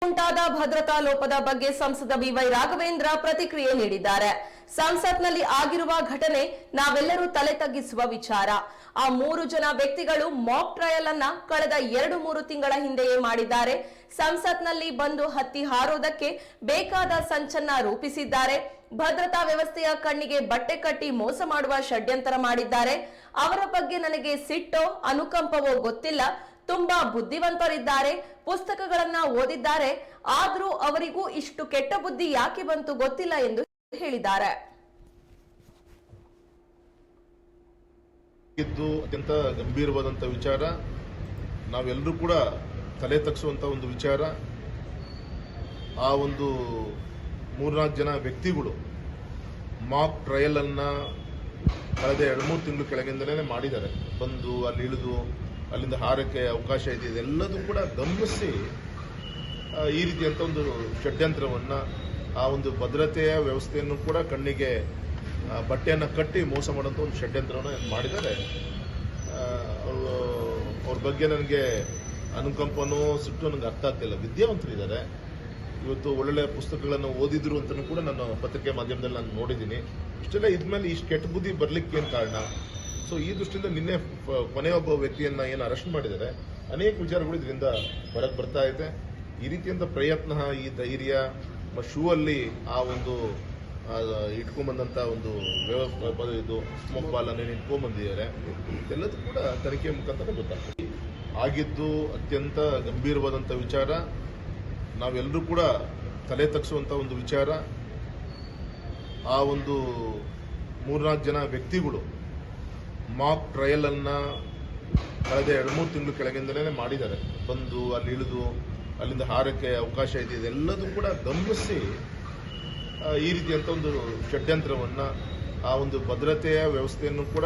ಉಂಟಾದ ಭದ್ರತಾ ಲೋಪದ ಬಗ್ಗೆ ಸಂಸದ ಬಿವೈ ರಾಘವೇಂದ್ರ ಪ್ರತಿಕ್ರಿಯೆ ನೀಡಿದ್ದಾರೆ. ಸಂಸತ್ನಲ್ಲಿ ಆಗಿರುವ ಘಟನೆ ನಾವೆಲ್ಲರೂ ತಲೆ ತಗ್ಗಿಸುವ ವಿಚಾರ. ಆ 3 ಜನ ವ್ಯಕ್ತಿಗಳು ಮಾಕ್ ಟ್ರಯಲ್ ಅನ್ನ ಕಳೆದ 2-3 ತಿಂಗಳ ಹಿಂದೆಯೇ ಮಾಡಿದ್ದಾರೆ. ಸಂಸತ್ನಲ್ಲಿ ಬಂದು ಹತ್ತಿ ಹಾರೋದಕ್ಕೆ ಬೇಕಾದ ಸಂಚನ್ನ ರೂಪಿಸಿದ್ದಾರೆ. ಭದ್ರತಾ ವ್ಯವಸ್ಥೆಯ ಕಣ್ಣಿಗೆ ಬಟ್ಟೆ ಕಟ್ಟಿ ಮೋಸ ಮಾಡುವ ಷಡ್ಯಂತರ ಮಾಡಿದ್ದಾರೆ. ಅವರ ಬಗ್ಗೆ ನನಗೆ ಸಿಟ್ಟೋ ಅನುಕಂಪವೋ ಗೊತ್ತಿಲ್ಲ. ತುಂಬಾ ಬುದ್ಧಿವಂತರಿದ್ದಾರೆ, ಪುಸ್ತಕಗಳನ್ನ ಓದಿದ್ದಾರೆ. ಆದ್ರೂ ಅವರಿಗೂ ಇಷ್ಟು ಕೆಟ್ಟ ಬುದ್ಧಿ ಯಾಕೆ ಬಂತು ಗೊತ್ತಿಲ್ಲ ಎಂದು ಹೇಳಿದ್ದಾರೆ. ಇದು ಅತ್ಯಂತ ಗಂಭೀರವಾದಂಥ ವಿಚಾರ. ನಾವೆಲ್ಲರೂ ಕೂಡ ತಲೆ ತಗ್ಗಿಸುವಂಥ ಒಂದು ವಿಚಾರ. ಆ ಒಂದು 3-4 ಜನ ವ್ಯಕ್ತಿಗಳು ಮಾಕ್ ಟ್ರಯಲ್ ಅನ್ನ ಕಳೆದ 2-3 ತಿಂಗಳು ಕೆಳಗಿಂದಲೇ ಮಾಡಿದ್ದಾರೆ. ಬಂದು ಅಲ್ಲಿ ಇಳಿದು ಅಲ್ಲಿಂದ ಹಾರಕ್ಕೆ ಅವಕಾಶ ಇದೆ, ಇದೆಲ್ಲದೂ ಕೂಡ ಗಮನಿಸಿ ಈ ರೀತಿಯಂಥ ಒಂದು ಷಡ್ಯಂತ್ರವನ್ನು, ಆ ಒಂದು ಭದ್ರತೆಯ ವ್ಯವಸ್ಥೆಯನ್ನು ಕೂಡ ಕಣ್ಣಿಗೆ ಬಟ್ಟೆಯನ್ನು ಕಟ್ಟಿ ಮೋಸ ಮಾಡುವಂಥ ಒಂದು ಷಡ್ಯಂತ್ರವನ್ನು ಮಾಡಿದ್ದಾರೆ. ಅವ್ರ ಬಗ್ಗೆ ನನಗೆ ಅನುಕಂಪನೋ ಸಿಟ್ಟು ನನಗೆ ಅರ್ಥ ಆಗ್ತಿಲ್ಲ. ವಿದ್ಯಾವಂತರಿದ್ದಾರೆ, ಇವತ್ತು ಒಳ್ಳೊಳ್ಳೆ ಪುಸ್ತಕಗಳನ್ನು ಓದಿದ್ರು ಅಂತಲೂ ಕೂಡ ನಾನು ಪತ್ರಿಕೆ ಮಾಧ್ಯಮದಲ್ಲಿ ನಾನು ನೋಡಿದ್ದೀನಿ. ಇಷ್ಟೆಲ್ಲ ಇದ್ಮೇಲೆ ಇಷ್ಟು ಕೆಟ್ಟ ಬುದ್ಧಿ ಬರ್ಲಿಕ್ಕೆ ಏನು ಕಾರಣ? ಸೊ ಈ ದೃಷ್ಟಿಯಿಂದ ನಿನ್ನೆ ಕೊನೆಯೊಬ್ಬ ವ್ಯಕ್ತಿಯನ್ನ ಏನು ಅರೆಸ್ಟ್ ಮಾಡಿದ್ದಾರೆ, ಅನೇಕ ವಿಚಾರಗಳು ಇದರಿಂದ ಹೊರಗೆ ಬರ್ತಾ ಇದೆ. ಈ ರೀತಿಯಂತ ಪ್ರಯತ್ನ, ಈ ಧೈರ್ಯ, ಶೂ ಅಲ್ಲಿ ಆ ಒಂದು ಇಟ್ಕೊಂಡ್ಬಂದಂತ ಒಂದು ಇದು ಸ್ಮೋಕ್ ಬಾಲ್ ಅನ್ನು ಇಟ್ಕೊಂಡ್ಬಂದಿದ್ದಾರೆ. ಎಲ್ಲದೂ ಕೂಡ ತನಿಖೆ ಮುಖಾಂತರ ಗೊತ್ತಾಗ್ತದೆ. ಆಗಿದ್ದು ಅತ್ಯಂತ ಗಂಭೀರವಾದಂಥ ವಿಚಾರ. ನಾವೆಲ್ಲರೂ ಕೂಡ ತಲೆ ತಗ್ಗಿಸುವಂಥ ಒಂದು ವಿಚಾರ. ಆ ಒಂದು 3-4 ಜನ ವ್ಯಕ್ತಿಗಳು ಮಾಕ್ ಟ್ರಯಲ್ ಅನ್ನ ಕಳೆದ 2-3 ತಿಂಗಳು ಕೆಳಗಿಂದಲೇ ಮಾಡಿದ್ದಾರೆ. ಬಂದು ಅಲ್ಲಿ ಇಳಿದು ಅಲ್ಲಿಂದ ಹಾರಕ್ಕೆ ಅವಕಾಶ ಇದೆ, ಇದೆಲ್ಲದೂ ಕೂಡ ಗಮನಿಸಿ ಈ ರೀತಿಯಂಥ ಒಂದು ಷಡ್ಯಂತ್ರವನ್ನು, ಆ ಒಂದು ಭದ್ರತೆಯ ವ್ಯವಸ್ಥೆಯನ್ನು ಕೂಡ